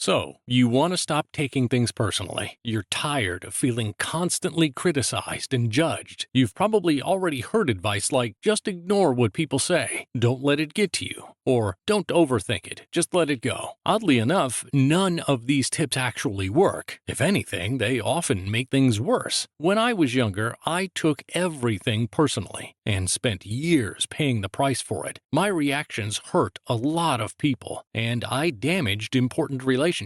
So, you want to stop taking things personally. You're tired of feeling constantly criticized and judged. You've probably already heard advice like, just ignore what people say, don't let it get to you, or don't overthink it, just let it go. Oddly enough, none of these tips actually work. If anything, they often make things worse. When I was younger, I took everything personally and spent years paying the price for it. My reactions hurt a lot of people, and I damaged important relationships.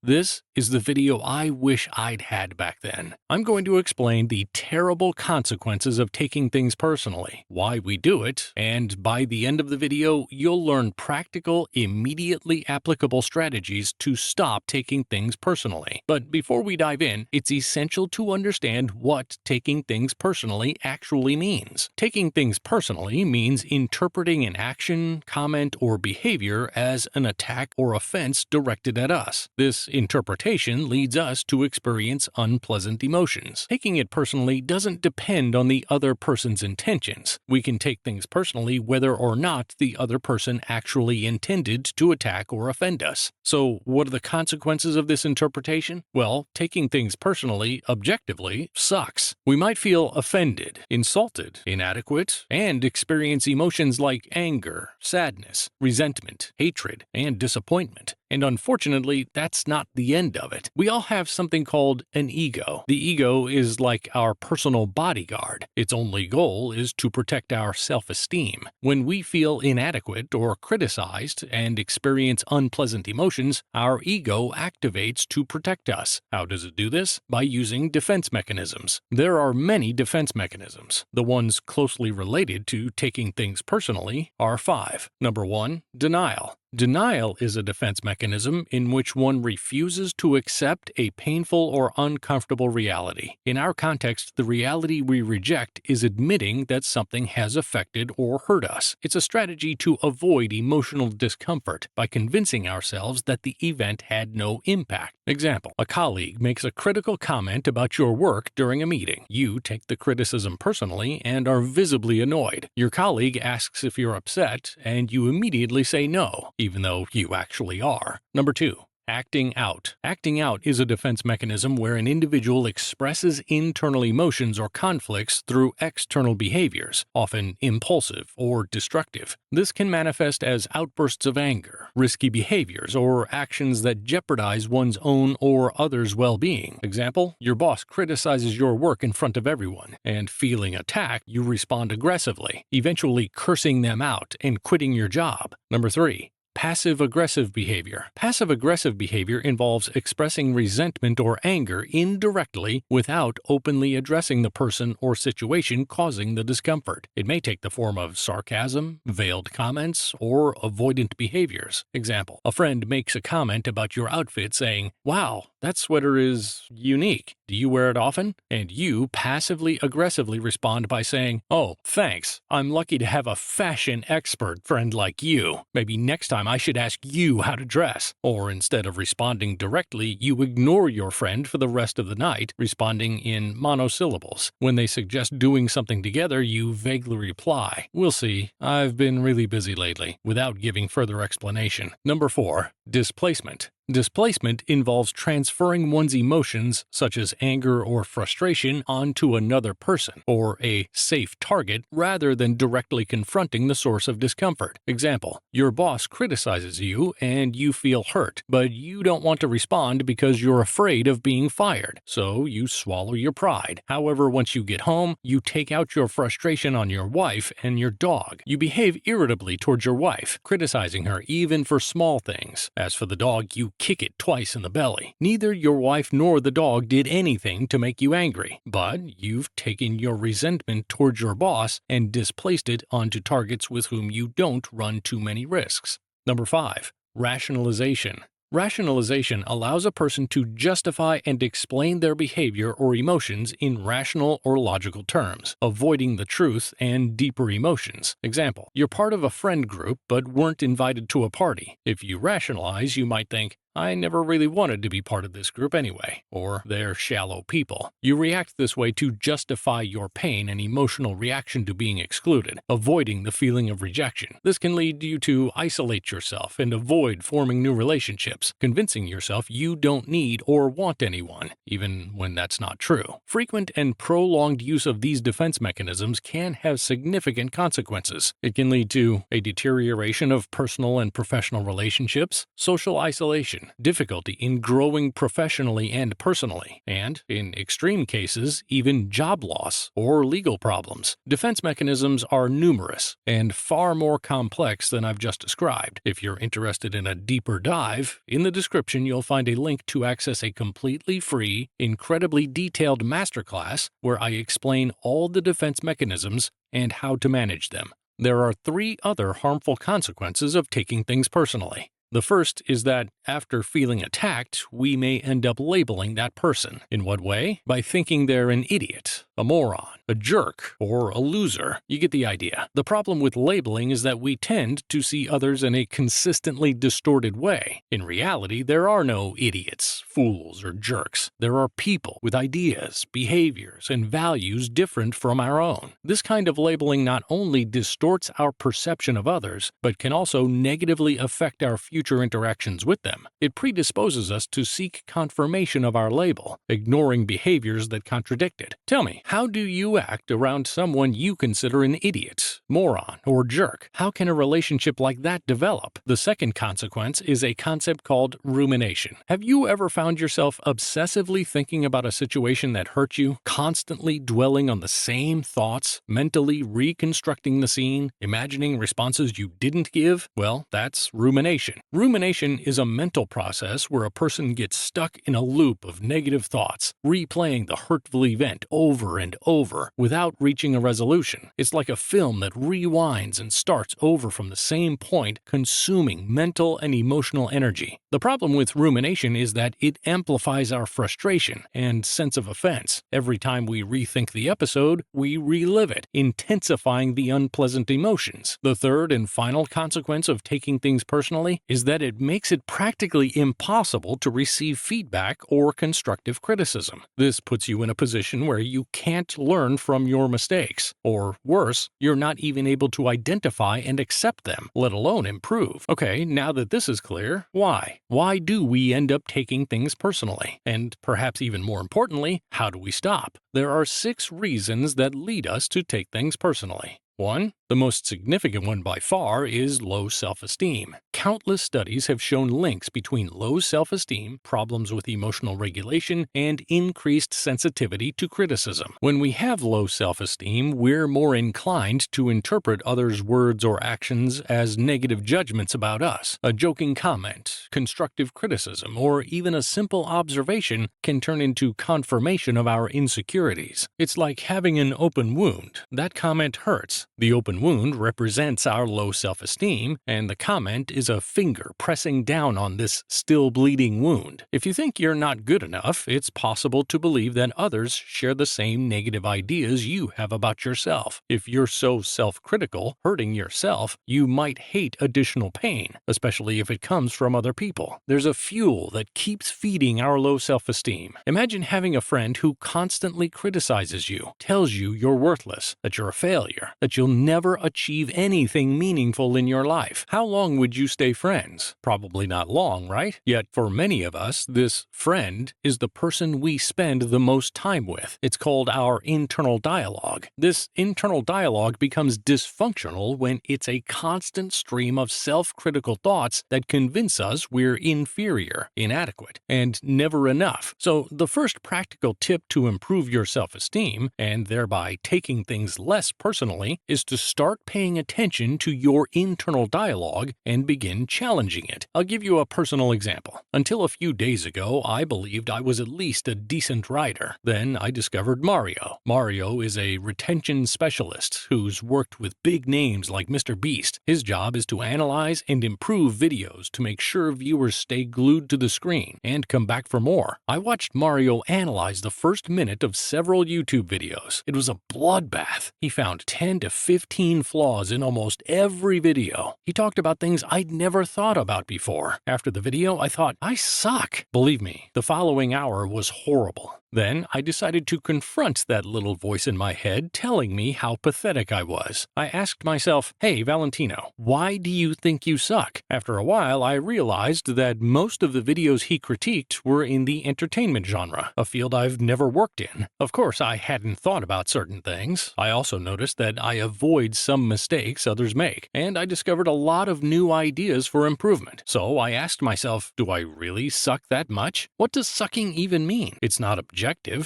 This is the video I wish I'd had back then. I'm going to explain the terrible consequences of taking things personally, why we do it, and by the end of the video, you'll learn practical, immediately applicable strategies to stop taking things personally. But before we dive in, it's essential to understand what taking things personally actually means. Taking things personally means interpreting an action, comment, or behavior as an attack or offense directed at us. This interpretation leads us to experience unpleasant emotions. Taking it personally doesn't depend on the other person's intentions. We can take things personally whether or not the other person actually intended to attack or offend us. So, what are the consequences of this interpretation? Well, taking things personally, objectively, sucks. We might feel offended, insulted, inadequate, and experience emotions like anger, sadness, resentment, hatred, and disappointment. And unfortunately, that's not the end of it. We all have something called an ego. The ego is like our personal bodyguard. Its only goal is to protect our self-esteem. When we feel inadequate or criticized and experience unpleasant emotions, our ego activates to protect us. How does it do this? By using defense mechanisms. There are many defense mechanisms. The ones closely related to taking things personally are 5. Number 1, denial. Denial is a defense mechanism in which one refuses to accept a painful or uncomfortable reality. In our context, the reality we reject is admitting that something has affected or hurt us. It's a strategy to avoid emotional discomfort by convincing ourselves that the event had no impact. Example, a colleague makes a critical comment about your work during a meeting. You take the criticism personally and are visibly annoyed. Your colleague asks if you're upset, and you immediately say no, even though you actually are. Number 2. Acting out. Acting out is a defense mechanism where an individual expresses internal emotions or conflicts through external behaviors, often impulsive or destructive. This can manifest as outbursts of anger, risky behaviors, or actions that jeopardize one's own or others' well-being. Example, your boss criticizes your work in front of everyone, and feeling attacked, you respond aggressively, eventually cursing them out and quitting your job. Number 3. Passive-aggressive behavior. Passive-aggressive behavior involves expressing resentment or anger indirectly without openly addressing the person or situation causing the discomfort. It may take the form of sarcasm, veiled comments, or avoidant behaviors. Example, a friend makes a comment about your outfit saying, "Wow, that sweater is unique. Do you wear it often?" And you passively-aggressively respond by saying, "Oh, thanks. I'm lucky to have a fashion expert friend like you. Maybe next time I should ask you how to dress." Or instead of responding directly, you ignore your friend for the rest of the night, responding in monosyllables. When they suggest doing something together, you vaguely reply, "We'll see. I've been really busy lately," without giving further explanation. Number 4. Displacement. Displacement involves transferring one's emotions, such as anger or frustration, onto another person, or a safe target, rather than directly confronting the source of discomfort. Example, your boss criticizes you and you feel hurt, but you don't want to respond because you're afraid of being fired, so you swallow your pride. However, once you get home, you take out your frustration on your wife and your dog. You behave irritably towards your wife, criticizing her even for small things. As for the dog, you kick it twice in the belly. Neither your wife nor the dog did anything to make you angry, but you've taken your resentment towards your boss and displaced it onto targets with whom you don't run too many risks. Number 5. Rationalization. Rationalization allows a person to justify and explain their behavior or emotions in rational or logical terms, avoiding the truth and deeper emotions. Example, you're part of a friend group but weren't invited to a party. If you rationalize, you might think, I never really wanted to be part of this group anyway, or they're shallow people. You react this way to justify your pain and emotional reaction to being excluded, avoiding the feeling of rejection. This can lead you to isolate yourself and avoid forming new relationships, convincing yourself you don't need or want anyone, even when that's not true. Frequent and prolonged use of these defense mechanisms can have significant consequences. It can lead to a deterioration of personal and professional relationships, social isolation, difficulty in growing professionally and personally, and, in extreme cases, even job loss or legal problems. Defense mechanisms are numerous and far more complex than I've just described. If you're interested in a deeper dive, in the description you'll find a link to access a completely free, incredibly detailed masterclass where I explain all the defense mechanisms and how to manage them. There are 3 other harmful consequences of taking things personally. The first is that after feeling attacked, we may end up labeling that person. In what way? By thinking they're an idiot, a moron, a jerk, or a loser. You get the idea. The problem with labeling is that we tend to see others in a consistently distorted way. In reality, there are no idiots, fools, or jerks. There are people with ideas, behaviors, and values different from our own. This kind of labeling not only distorts our perception of others, but can also negatively affect our future interactions with them. It predisposes us to seek confirmation of our label, ignoring behaviors that contradict it. Tell me, how do you act around someone you consider an idiot, moron, or jerk? How can a relationship like that develop? The second consequence is a concept called rumination. Have you ever found yourself obsessively thinking about a situation that hurt you, constantly dwelling on the same thoughts, mentally reconstructing the scene, imagining responses you didn't give? Well, that's rumination. Rumination is a mental process where a person gets stuck in a loop of negative thoughts, replaying the hurtful event over and over without reaching a resolution. It's like a film that rewinds and starts over from the same point, consuming mental and emotional energy. The problem with rumination is that it amplifies our frustration and sense of offense. Every time we rethink the episode, we relive it, intensifying the unpleasant emotions. The third and final consequence of taking things personally is that it makes it practically impossible to receive feedback or constructive criticism. This puts you in a position where you can't learn from your mistakes, or worse, you're not even able to identify and accept them, let alone improve. Okay, now that this is clear, why? Why do we end up taking things personally? And perhaps even more importantly, how do we stop? There are 6 reasons that lead us to take things personally. 1. The most significant one by far is low self-esteem. Countless studies have shown links between low self-esteem, problems with emotional regulation, and increased sensitivity to criticism. When we have low self-esteem, we're more inclined to interpret others' words or actions as negative judgments about us. A joking comment, constructive criticism, or even a simple observation can turn into confirmation of our insecurities. It's like having an open wound. That comment hurts. The open wound represents our low self-esteem, and the comment is a finger pressing down on this still bleeding wound. If you think you're not good enough, it's possible to believe that others share the same negative ideas you have about yourself. If you're so self-critical, hurting yourself, you might hate additional pain, especially if it comes from other people. There's a fuel that keeps feeding our low self-esteem. Imagine having a friend who constantly criticizes you, tells you you're worthless, that you're a failure, that you'll never achieve anything meaningful in your life. How long would you stay friends? Probably not long, right? Yet for many of us, this friend is the person we spend the most time with. It's called our internal dialogue. This internal dialogue becomes dysfunctional when it's a constant stream of self-critical thoughts that convince us we're inferior, inadequate, and never enough. So the first practical tip to improve your self-esteem, and thereby taking things less personally, is to start paying attention to your internal dialogue and begin challenging it. I'll give you a personal example. Until a few days ago, I believed I was at least a decent writer. Then I discovered Mario. Mario is a retention specialist who's worked with big names like Mr. Beast. His job is to analyze and improve videos to make sure viewers stay glued to the screen and come back for more. I watched Mario analyze the first minute of several YouTube videos. It was a bloodbath. He found 10 to to 15 flaws in almost every video. He talked about things I'd never thought about before. After the video, I thought, I suck. Believe me, the following hour was horrible. Then I decided to confront that little voice in my head telling me how pathetic I was. I asked myself, hey Valentino, why do you think you suck? After a while, I realized that most of the videos he critiqued were in the entertainment genre, a field I've never worked in. Of course, I hadn't thought about certain things. I also noticed that I avoid some mistakes others make, and I discovered a lot of new ideas for improvement. So I asked myself, do I really suck that much? What does sucking even mean? It's not objective.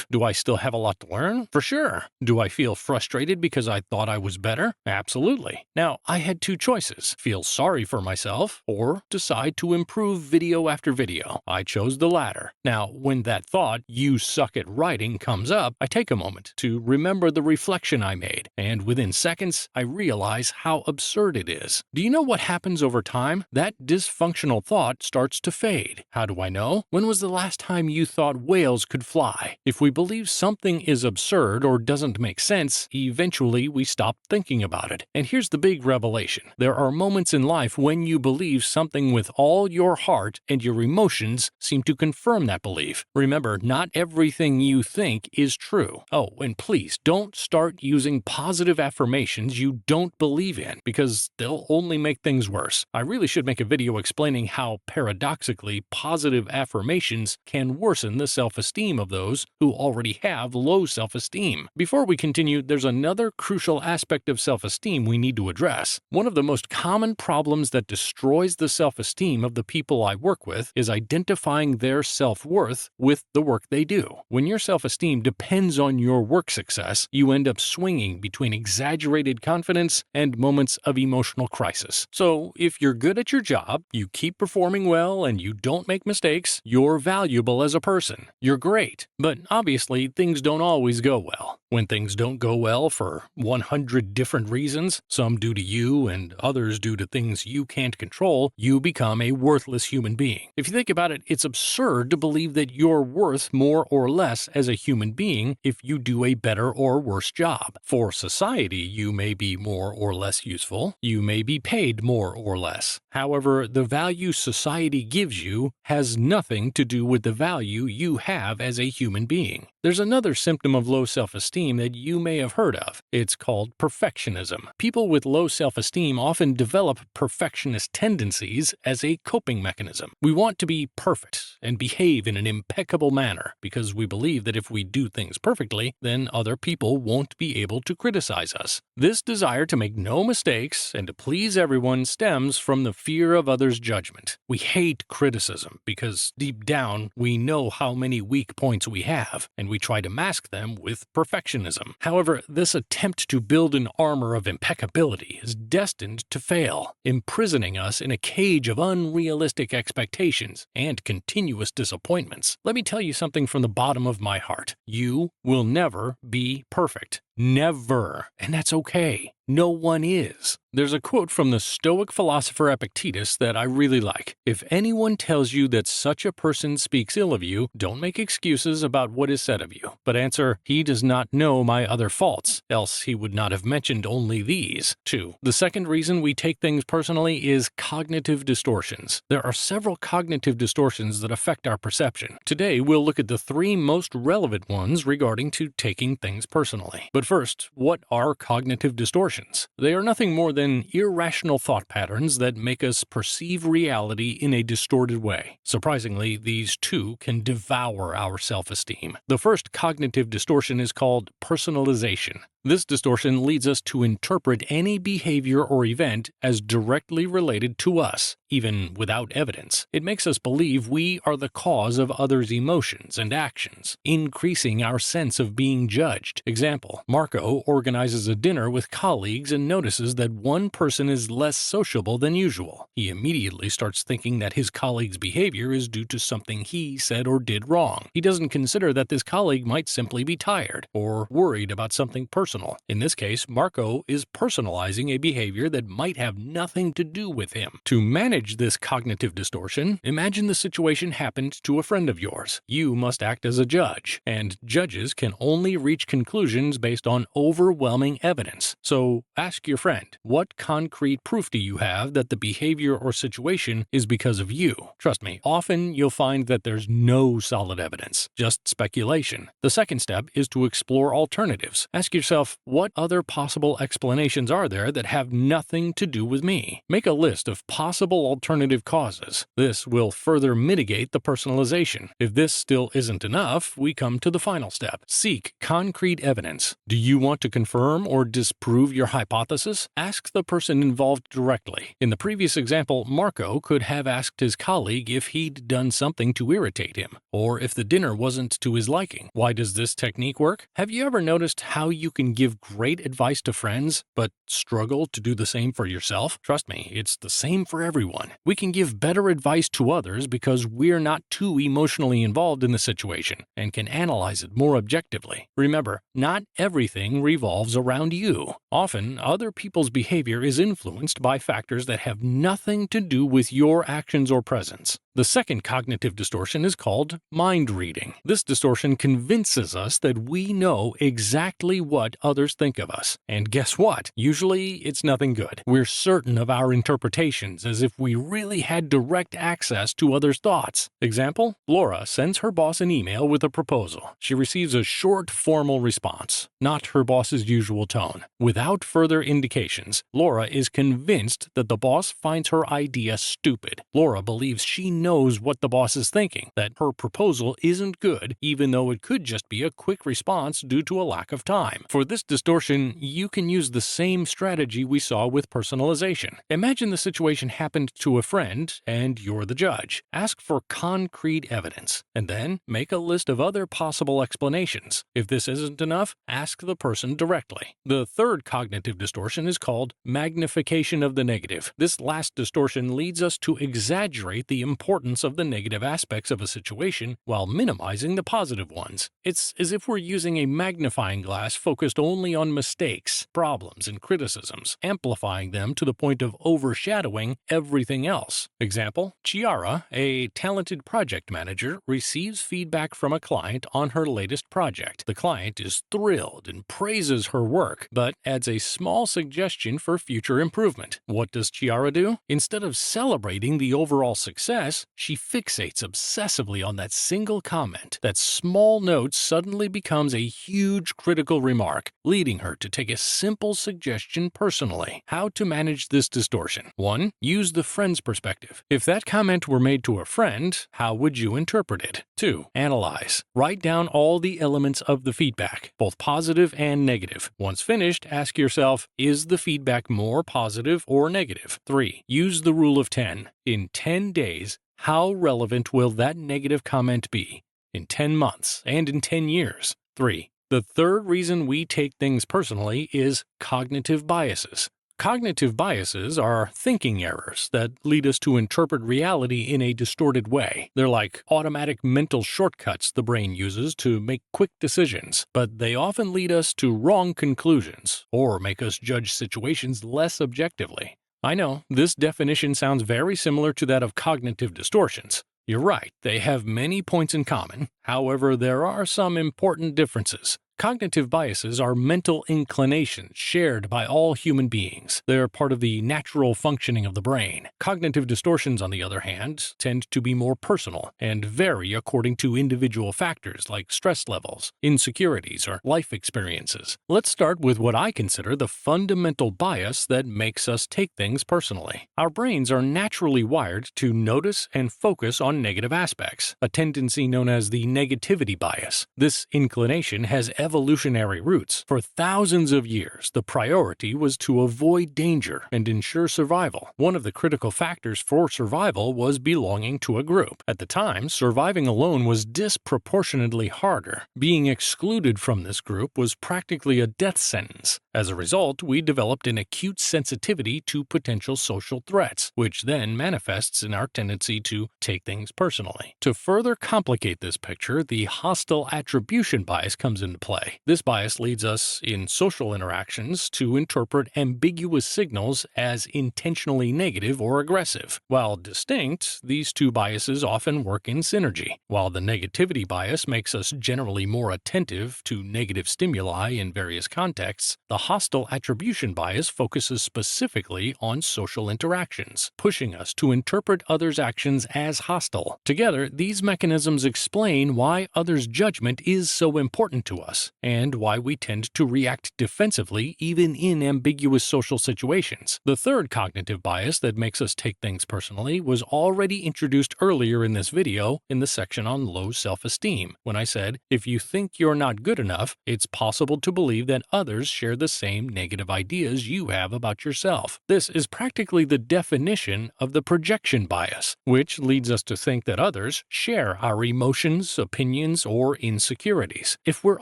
Do I still have a lot to learn? For sure. Do I feel frustrated because I thought I was better? Absolutely. Now, I had two choices: feel sorry for myself or decide to improve video after video. I chose the latter. Now, when that thought, you suck at writing, comes up, I take a moment to remember the reflection I made, and within seconds, I realize how absurd it is. Do you know what happens over time? That dysfunctional thought starts to fade. How do I know? When was the last time you thought whales could fly? If we believe something is absurd or doesn't make sense, eventually we stop thinking about it. And here's the big revelation. There are moments in life when you believe something with all your heart and your emotions seem to confirm that belief. Remember, not everything you think is true. Oh, and please don't start using positive affirmations you don't believe in, because they'll only make things worse. I really should make a video explaining how, paradoxically, positive affirmations can worsen the self-esteem of those who already have low self-esteem. Before we continue, there's another crucial aspect of self-esteem we need to address. One of the most common problems that destroys the self-esteem of the people I work with is identifying their self-worth with the work they do. When your self-esteem depends on your work success, you end up swinging between exaggerated confidence and moments of emotional crisis. So, if you're good at your job, you keep performing well, and you don't make mistakes, you're valuable as a person. You're great. But obviously, things don't always go well. When things don't go well for 100 different reasons, some due to you and others due to things you can't control, you become a worthless human being. If you think about it, it's absurd to believe that you're worth more or less as a human being if you do a better or worse job. For society, you may be more or less useful. You may be paid more or less. However, the value society gives you has nothing to do with the value you have as a human being. There's another symptom of low self-esteem that you may have heard of. It's called perfectionism. People with low self-esteem often develop perfectionist tendencies as a coping mechanism. We want to be perfect and behave in an impeccable manner because we believe that if we do things perfectly, then other people won't be able to criticize us. This desire to make no mistakes and to please everyone stems from the fear of others' judgment. We hate criticism because deep down we know how many weak points we have, and we try to mask them with perfectionism. However, this attempt to build an armor of impeccability is destined to fail, imprisoning us in a cage of unrealistic expectations and continuous disappointments. Let me tell you something from the bottom of my heart. You will never be perfect. Never. And that's okay. No one is. There's a quote from the Stoic philosopher Epictetus that I really like. If anyone tells you that such a person speaks ill of you, don't make excuses about what is said of you, but answer, he does not know my other faults, else he would not have mentioned only these. 2. The second reason we take things personally is cognitive distortions. There are several cognitive distortions that affect our perception. Today, we'll look at the 3 most relevant ones regarding to taking things personally. But first, what are cognitive distortions? They are nothing more than irrational thought patterns that make us perceive reality in a distorted way. Surprisingly, these too can devour our self-esteem. The first cognitive distortion is called personalization. This distortion leads us to interpret any behavior or event as directly related to us, even without evidence. It makes us believe we are the cause of others' emotions and actions, increasing our sense of being judged. Example, Marco organizes a dinner with colleagues and notices that one person is less sociable than usual. He immediately starts thinking that his colleague's behavior is due to something he said or did wrong. He doesn't consider that this colleague might simply be tired or worried about something personal personal. In this case, Marco is personalizing a behavior that might have nothing to do with him. To manage this cognitive distortion, imagine the situation happened to a friend of yours. You must act as a judge, and judges can only reach conclusions based on overwhelming evidence. So ask your friend, what concrete proof do you have that the behavior or situation is because of you? Trust me, often you'll find that there's no solid evidence, just speculation. The second step is to explore alternatives. Ask yourself, what other possible explanations are there that have nothing to do with me? Make a list of possible alternative causes. This will further mitigate the personalization. If this still isn't enough, we come to the final step. Seek concrete evidence. Do you want to confirm or disprove your hypothesis? Ask the person involved directly. In the previous example, Marco could have asked his colleague if he'd done something to irritate him, or if the dinner wasn't to his liking. Why does this technique work? Have you ever noticed how you can give great advice to friends, but struggle to do the same for yourself? Trust me, it's the same for everyone. We can give better advice to others because we're not too emotionally involved in the situation and can analyze it more objectively. Remember, not everything revolves around you. Often, other people's behavior is influenced by factors that have nothing to do with your actions or presence. The second cognitive distortion is called mind reading. This distortion convinces us that we know exactly what others think of us. And guess what? Usually, it's nothing good. We're certain of our interpretations as if we really had direct access to others' thoughts. Example, Laura sends her boss an email with a proposal. She receives a short, formal response, not her boss's usual tone. Without further indications, Laura is convinced that the boss finds her idea stupid. Laura believes she knows what the boss is thinking, that her proposal isn't good, even though it could just be a quick response due to a lack of time. For this distortion, you can use the same strategy we saw with personalization. Imagine the situation happened to a friend, and you're the judge. Ask for concrete evidence, and then make a list of other possible explanations. If this isn't enough, ask the person directly. The third cognitive distortion is called magnification of the negative. This last distortion leads us to exaggerate the importance of the negative aspects of a situation while minimizing the positive ones. It's as if we're using a magnifying glass focused only on mistakes, problems, and criticisms, amplifying them to the point of overshadowing everything else. Example, Chiara, a talented project manager, receives feedback from a client on her latest project. The client is thrilled and praises her work, but adds a small suggestion for future improvement. What does Chiara do? Instead of celebrating the overall success, she fixates obsessively on that single comment. That small note suddenly becomes a huge critical remark, leading her to take a simple suggestion personally. How to manage this distortion? 1. Use the friend's perspective. If that comment were made to a friend, how would you interpret it? 2. Analyze. Write down all the elements of the feedback, both positive and negative. Once finished, ask yourself, is the feedback more positive or negative? 3. Use the rule of 10. In 10 days, how relevant will that negative comment be? In 10 months and in 10 years? 3. The third reason we take things personally is cognitive biases. Cognitive biases are thinking errors that lead us to interpret reality in a distorted way. They're like automatic mental shortcuts the brain uses to make quick decisions, but they often lead us to wrong conclusions or make us judge situations less objectively. I know, this definition sounds very similar to that of cognitive distortions. You're right, they have many points in common. However, there are some important differences. Cognitive biases are mental inclinations shared by all human beings. They're part of the natural functioning of the brain. Cognitive distortions, on the other hand, tend to be more personal and vary according to individual factors like stress levels, insecurities, or life experiences. Let's start with what I consider the fundamental bias that makes us take things personally. Our brains are naturally wired to notice and focus on negative aspects, a tendency known as the negativity bias. This inclination has evolutionary roots. For thousands of years, the priority was to avoid danger and ensure survival. One of the critical factors for survival was belonging to a group. At the time, surviving alone was disproportionately harder. Being excluded from this group was practically a death sentence. As a result, we developed an acute sensitivity to potential social threats, which then manifests in our tendency to take things personally. To further complicate this picture, the hostile attribution bias comes into play. play. This bias leads us, in social interactions, to interpret ambiguous signals as intentionally negative or aggressive. While distinct, these two biases often work in synergy. While the negativity bias makes us generally more attentive to negative stimuli in various contexts, the hostile attribution bias focuses specifically on social interactions, pushing us to interpret others' actions as hostile. Together, these mechanisms explain why others' judgment is so important to us, and why we tend to react defensively even in ambiguous social situations. The third cognitive bias that makes us take things personally was already introduced earlier in this video in the section on low self-esteem, when I said, if you think you're not good enough, it's possible to believe that others share the same negative ideas you have about yourself. This is practically the definition of the projection bias, which leads us to think that others share our emotions, opinions, or insecurities. If we're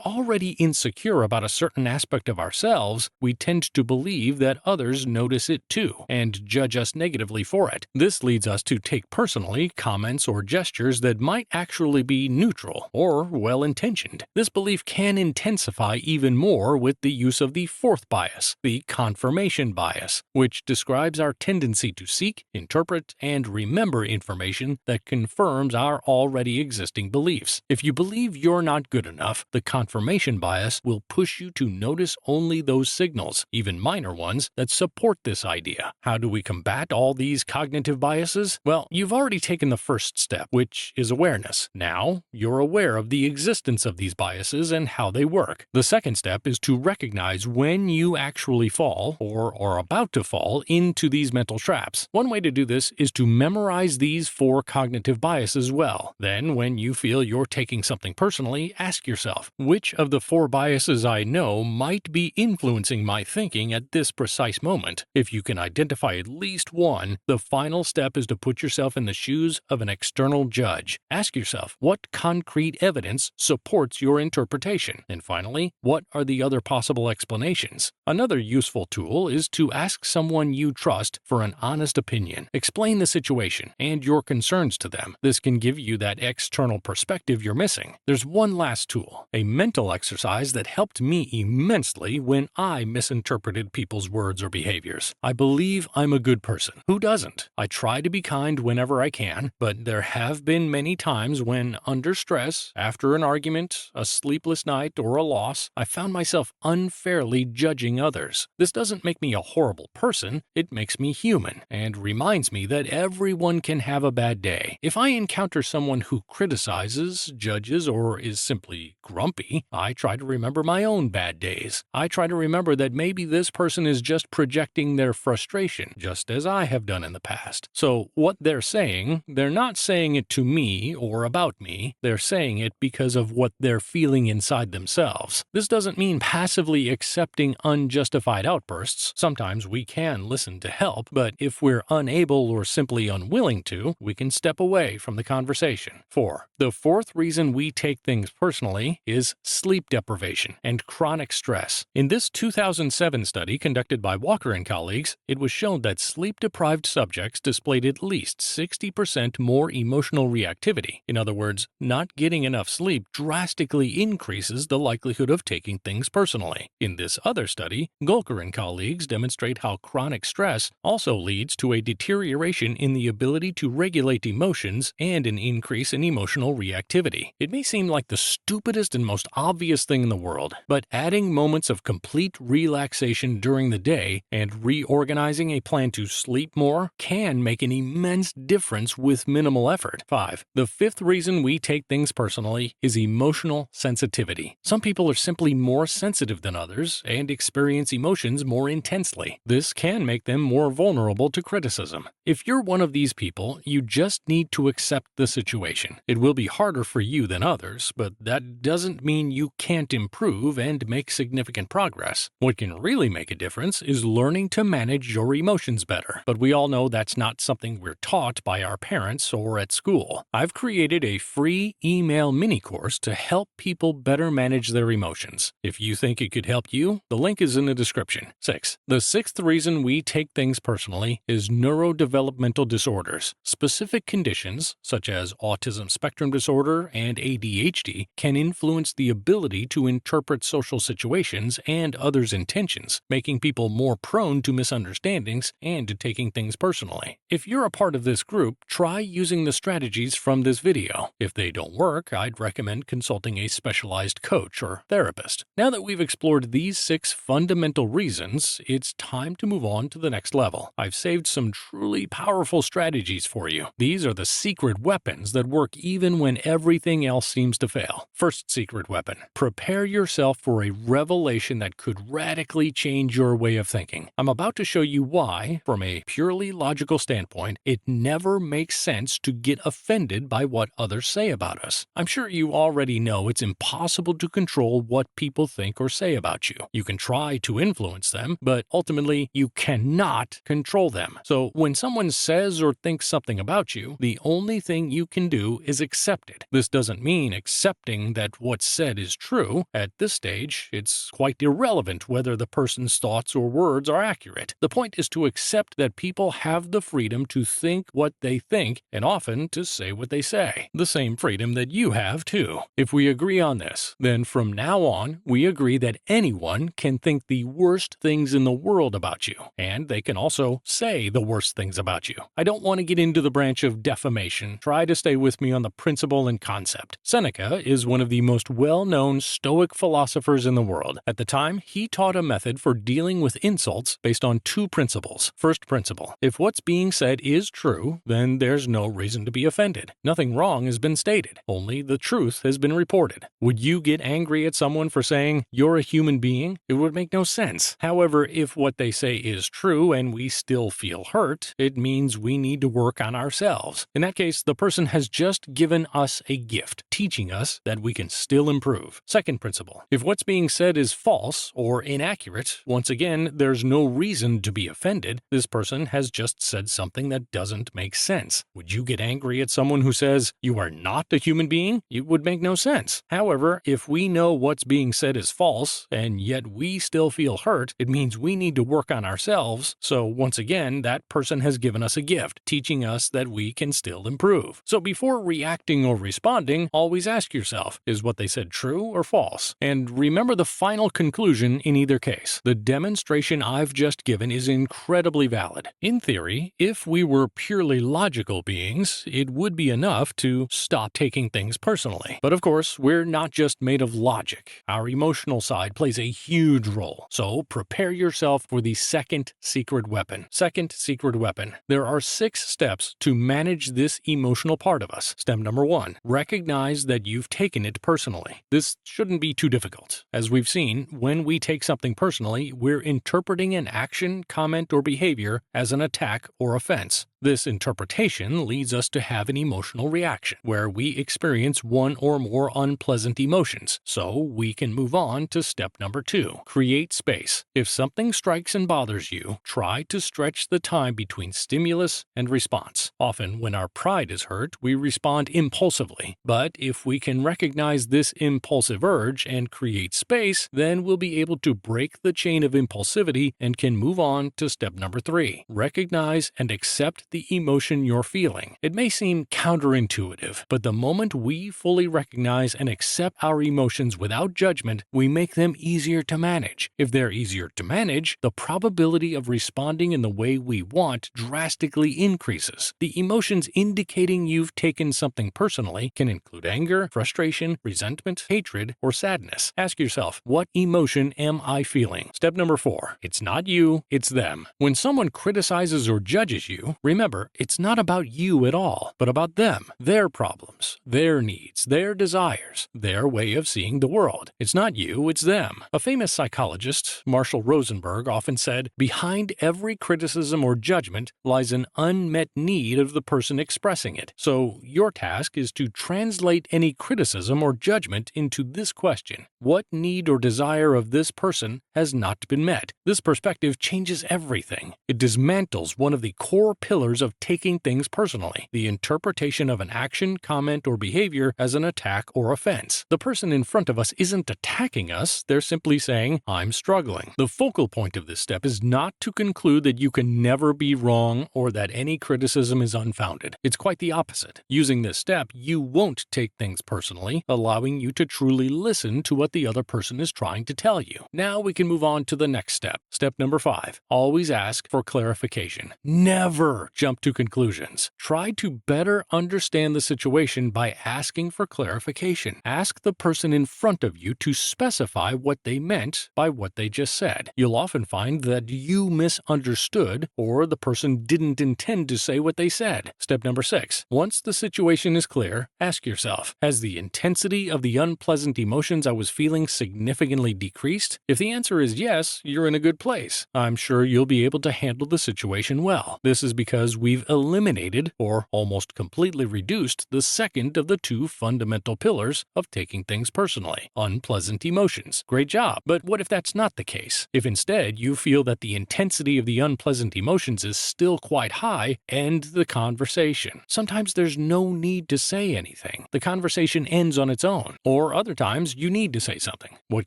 already insecure about a certain aspect of ourselves, we tend to believe that others notice it too and judge us negatively for it. This leads us to take personally comments or gestures that might actually be neutral or well-intentioned. This belief can intensify even more with the use of the fourth bias, the confirmation bias, which describes our tendency to seek, interpret, and remember information that confirms our already existing beliefs. If you believe you're not good enough, the confirmation bias will push you to notice only those signals, even minor ones, that support this idea. How do we combat all these cognitive biases? Well, you've already taken the first step, which is awareness. Now, you're aware of the existence of these biases and how they work. The second step is to recognize when you actually fall, or are about to fall, into these mental traps. One way to do this is to memorize these 4 cognitive biases well. Then, when you feel you're taking something personally, ask yourself, which of the 4 biases I know might be influencing my thinking at this precise moment? If you can identify at least one, the final step is to put yourself in the shoes of an external judge. Ask yourself, what concrete evidence supports your interpretation? And finally, what are the other possible explanations? Another useful tool is to ask someone you trust for an honest opinion. Explain the situation and your concerns to them. This can give you that external perspective you're missing. There's one last tool, a mental exercise that helped me immensely when I misinterpreted people's words or behaviors. I believe I'm a good person. Who doesn't? I try to be kind whenever I can, but there have been many times when, under stress, after an argument, a sleepless night, or a loss, I found myself unfairly judging others. This doesn't make me a horrible person, it makes me human, and reminds me that everyone can have a bad day. If I encounter someone who criticizes, judges, or is simply grumpy, I try to remember my own bad days. I try to remember that maybe this person is just projecting their frustration, just as I have done in the past. So what they're saying, they're not saying it to me or about me, they're saying it because of what they're feeling inside themselves. This doesn't mean passively accepting unjustified outbursts. Sometimes we can listen to help, but if we're unable or simply unwilling to, we can step away from the conversation. 4. The fourth reason we take things personally is sleep deprivation and chronic stress. In this 2007 study conducted by Walker and colleagues, it was shown that sleep-deprived subjects displayed at least 60% more emotional reactivity. In other words, not getting enough sleep drastically increases the likelihood of taking things personally. In this other study, Golker and colleagues demonstrate how chronic stress also leads to a deterioration in the ability to regulate emotions and an increase in emotional reactivity. It may seem like the stupidest and most obvious thing in the world, but adding moments of complete relaxation during the day and reorganizing a plan to sleep more can make an immense difference with minimal effort. 5. The fifth reason we take things personally is emotional sensitivity. Some people are simply more sensitive than others and experience emotions more intensely. This can make them more vulnerable to criticism. If you're one of these people, you just need to accept the situation. It will be harder for you than others, but that doesn't mean you can't improve and make significant progress. What can really make a difference is learning to manage your emotions better. But we all know that's not something we're taught by our parents or at school. I've created a free email mini course to help people better manage their emotions. If you think it could help you, the link is in the description. 6. The sixth reason we take things personally is neurodevelopmental disorders. Specific conditions, such as autism spectrum disorder and ADHD, can influence the ability ability to interpret social situations and others' intentions, making people more prone to misunderstandings and to taking things personally. If you're a part of this group, try using the strategies from this video. If they don't work, I'd recommend consulting a specialized coach or therapist. Now that we've explored these 6 fundamental reasons, it's time to move on to the next level. I've saved some truly powerful strategies for you. These are the secret weapons that work even when everything else seems to fail. First secret weapon: prepare yourself for a revelation that could radically change your way of thinking. I'm about to show you why, from a purely logical standpoint, it never makes sense to get offended by what others say about us. I'm sure you already know it's impossible to control what people think or say about you. You can try to influence them, but ultimately you cannot control them. So when someone says or thinks something about you, the only thing you can do is accept it. This doesn't mean accepting that what's said is true. At this stage, it's quite irrelevant whether the person's thoughts or words are accurate. The point is to accept that people have the freedom to think what they think and often to say what they say. The same freedom that you have too. If we agree on this, then from now on, we agree that anyone can think the worst things in the world about you, and they can also say the worst things about you. I don't want to get into the branch of defamation. Try to stay with me on the principle and concept. Seneca is one of the most well-known Stoic philosophers in the world. At the time, he taught a method for dealing with insults based on 2 principles. First principle: if what's being said is true, then there's no reason to be offended. Nothing wrong has been stated. Only the truth has been reported. Would you get angry at someone for saying, "You're a human being"? It would make no sense. However, if what they say is true and we still feel hurt, it means we need to work on ourselves. In that case, the person has just given us a gift, teaching us that we can still improve. Second principle: if what's being said is false or inaccurate, once again, there's no reason to be offended. This person has just said something that doesn't make sense. Would you get angry at someone who says, "You are not a human being"? It would make no sense. However, if we know what's being said is false, and yet we still feel hurt, it means we need to work on ourselves. So once again, that person has given us a gift, teaching us that we can still improve. So before reacting or responding, always ask yourself, is what they said true or false? And remember the final conclusion in either case. The demonstration I've just given is incredibly valid. In theory, if we were purely logical beings, it would be enough to stop taking things personally. But of course, we're not just made of logic. Our emotional side plays a huge role. So prepare yourself for the second secret weapon. Second secret weapon. There are 6 steps to manage this emotional part of us. Step number 1, recognize that you've taken it personally. This shouldn't be too difficult. As we've seen, when we take something personally, we're interpreting an action, comment, or behavior as an attack or offense. This interpretation leads us to have an emotional reaction, where we experience one or more unpleasant emotions, so we can move on to step number 2, create space. If something strikes and bothers you, try to stretch the time between stimulus and response. Often, when our pride is hurt, we respond impulsively, but if we can recognize this impulsive urge and create space, then we'll be able to break the chain of impulsivity and can move on to step number 3, recognize and accept the emotion you're feeling. It may seem counterintuitive, but the moment we fully recognize and accept our emotions without judgment, we make them easier to manage. If they're easier to manage, the probability of responding in the way we want drastically increases. The emotions indicating you've taken something personally can include anger, frustration, resentment, hatred, or sadness. Ask yourself, what emotion am I feeling? Step number 4, it's not you, it's them. When someone criticizes or judges you, remember, it's not about you at all, but about them, their problems, their needs, their desires, their way of seeing the world. It's not you, it's them. A famous psychologist, Marshall Rosenberg, often said, "Behind every criticism or judgment lies an unmet need of the person expressing it." So your task is to translate any criticism or judgment into this question: what need or desire of this person has not been met? This perspective changes everything. It dismantles one of the core pillars of taking things personally, the interpretation of an action, comment, or behavior as an attack or offense. The person in front of us isn't attacking us, they're simply saying, "I'm struggling." The focal point of this step is not to conclude that you can never be wrong or that any criticism is unfounded. It's quite the opposite. Using this step, you won't take things personally, allowing you to truly truly listen to what the other person is trying to tell you. Now we can move on to the next step. Step number 5. Always ask for clarification. Never jump to conclusions. Try to better understand the situation by asking for clarification. Ask the person in front of you to specify what they meant by what they just said. You'll often find that you misunderstood or the person didn't intend to say what they said. Step number 6. Once the situation is clear, ask yourself, has the intensity of the unpleasant emotions I was feeling significantly decreased? If the answer is yes, you're in a good place. I'm sure you'll be able to handle the situation well. This is because we've eliminated or almost completely reduced the second of the 2 fundamental pillars of taking things personally, unpleasant emotions. Great job. But what if that's not the case? If instead you feel that the intensity of the unpleasant emotions is still quite high, end the conversation. Sometimes there's no need to say anything. The conversation ends on its own. Or other times you need to say something. What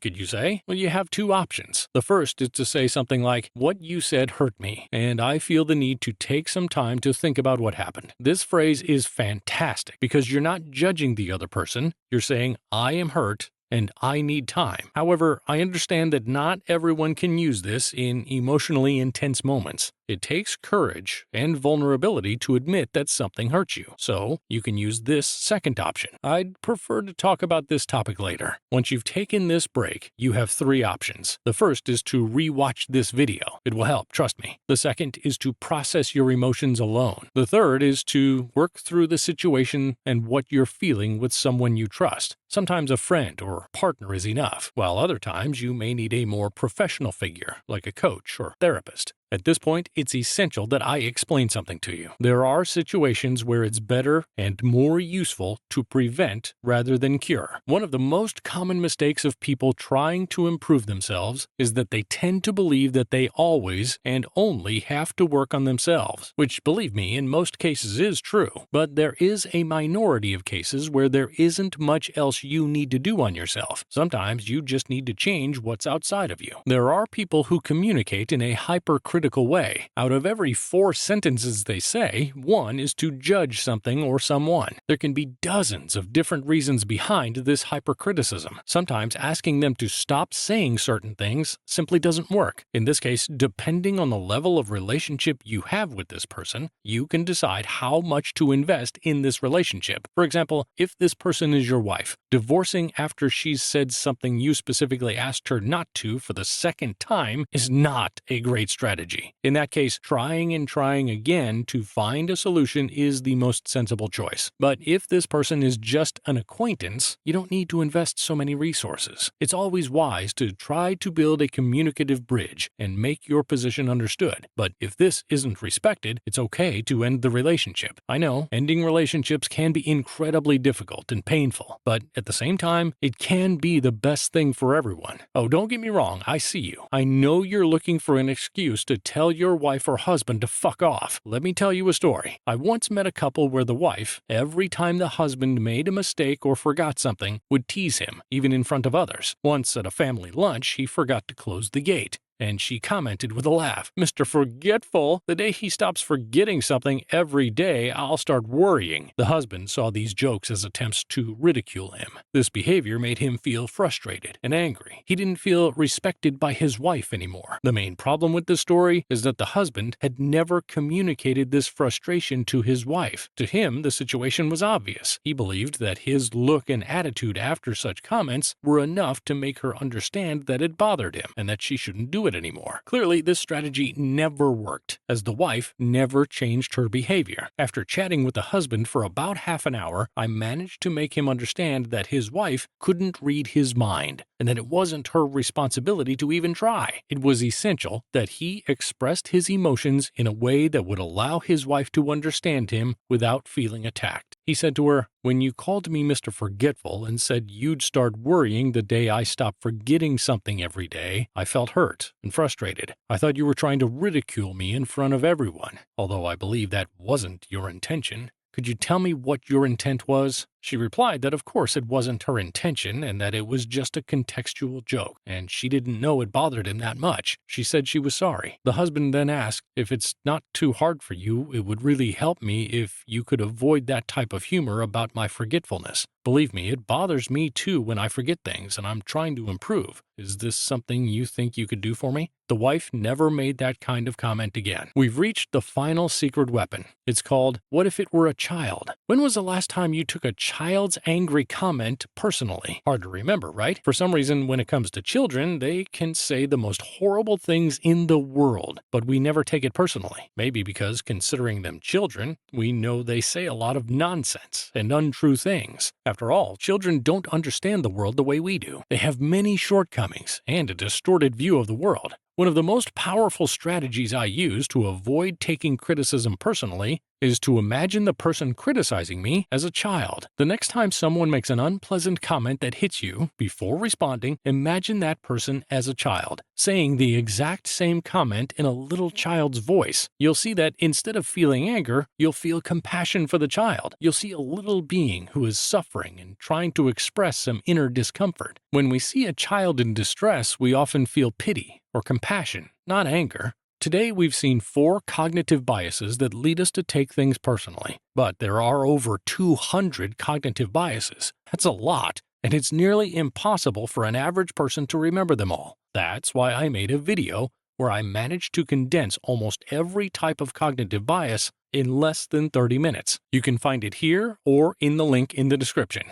could you say? Well, you have 2 options. The first is to say something like, "What you said hurt me, and I feel the need to take some time to think about what happened." This phrase is fantastic because you're not judging the other person. You're saying, "I am hurt and I need time." However, I understand that not everyone can use this in emotionally intense moments. It takes courage and vulnerability to admit that something hurt you. So, you can use this second option. I'd prefer to talk about this topic later. Once you've taken this break, you have 3 options. The first is to re-watch this video. It will help, trust me. The second is to process your emotions alone. The third is to work through the situation and what you're feeling with someone you trust. Sometimes a friend or partner is enough, while other times you may need a more professional figure, like a coach or therapist. At this point, it's essential that I explain something to you. There are situations where it's better and more useful to prevent rather than cure. One of the most common mistakes of people trying to improve themselves is that they tend to believe that they always and only have to work on themselves, which, believe me, in most cases is true. But there is a minority of cases where there isn't much else you need to do on yourself. Sometimes you just need to change what's outside of you. There are people who communicate in a hypercritical way. Out of every 4 sentences they say, 1 is to judge something or someone. There can be dozens of different reasons behind this hypercriticism. Sometimes asking them to stop saying certain things simply doesn't work. In this case, depending on the level of relationship you have with this person, you can decide how much to invest in this relationship. For example, if this person is your wife, divorcing after she's said something you specifically asked her not to for the second time is not a great strategy. In that case, trying and trying again to find a solution is the most sensible choice. But if this person is just an acquaintance, you don't need to invest so many resources. It's always wise to try to build a communicative bridge and make your position understood. But if this isn't respected, it's okay to end the relationship. I know, ending relationships can be incredibly difficult and painful, but at the same time, it can be the best thing for everyone. Oh, don't get me wrong, I see you. I know you're looking for an excuse to tell your wife or husband to fuck off. Let me tell you a story. I once met a couple where the wife, every time the husband made a mistake or forgot something, would tease him, even in front of others. Once at a family lunch, he forgot to close the gate. And she commented with a laugh, "Mr. Forgetful, the day he stops forgetting something every day, I'll start worrying." The husband saw these jokes as attempts to ridicule him. This behavior made him feel frustrated and angry. He didn't feel respected by his wife anymore. The main problem with this story is that the husband had never communicated this frustration to his wife. To him, the situation was obvious. He believed that his look and attitude after such comments were enough to make her understand that it bothered him and that she shouldn't do it anymore. Clearly, this strategy never worked, as the wife never changed her behavior. After chatting with the husband for about half an hour, I managed to make him understand that his wife couldn't read his mind, and that it wasn't her responsibility to even try. It was essential that he expressed his emotions in a way that would allow his wife to understand him without feeling attacked. He said to her, "When you called me Mr. Forgetful and said you'd start worrying the day I stopped forgetting something every day, I felt hurt and frustrated. I thought you were trying to ridicule me in front of everyone, although I believe that wasn't your intention. Could you tell me what your intent was?" She replied that of course it wasn't her intention and that it was just a contextual joke, and she didn't know it bothered him that much. She said she was sorry. The husband then asked, if it's not too hard for you, it would really help me if you could avoid that type of humor about my forgetfulness. Believe me, it bothers me too when I forget things, and I'm trying to improve. Is this something you think you could do for me? The wife never made that kind of comment again. We've reached the final secret weapon. It's called, what if it were a child? When was the last time you took a child's angry comment personally? Hard to remember, right? For some reason, when it comes to children, they can say the most horrible things in the world, but we never take it personally. Maybe because, considering them children, we know they say a lot of nonsense and untrue things. After all, children don't understand the world the way we do. They have many shortcomings and a distorted view of the world. One of the most powerful strategies I use to avoid taking criticism personally is to imagine the person criticizing me as a child. The next time someone makes an unpleasant comment that hits you, before responding, imagine that person as a child, saying the exact same comment in a little child's voice. You'll see that instead of feeling anger, you'll feel compassion for the child. You'll see a little being who is suffering and trying to express some inner discomfort. When we see a child in distress, we often feel pity or compassion, not anger. Today we've seen 4 cognitive biases that lead us to take things personally, but there are over 200 cognitive biases. That's a lot, and it's nearly impossible for an average person to remember them all. That's why I made a video where I managed to condense almost every type of cognitive bias in less than 30 minutes. You can find it here or in the link in the description.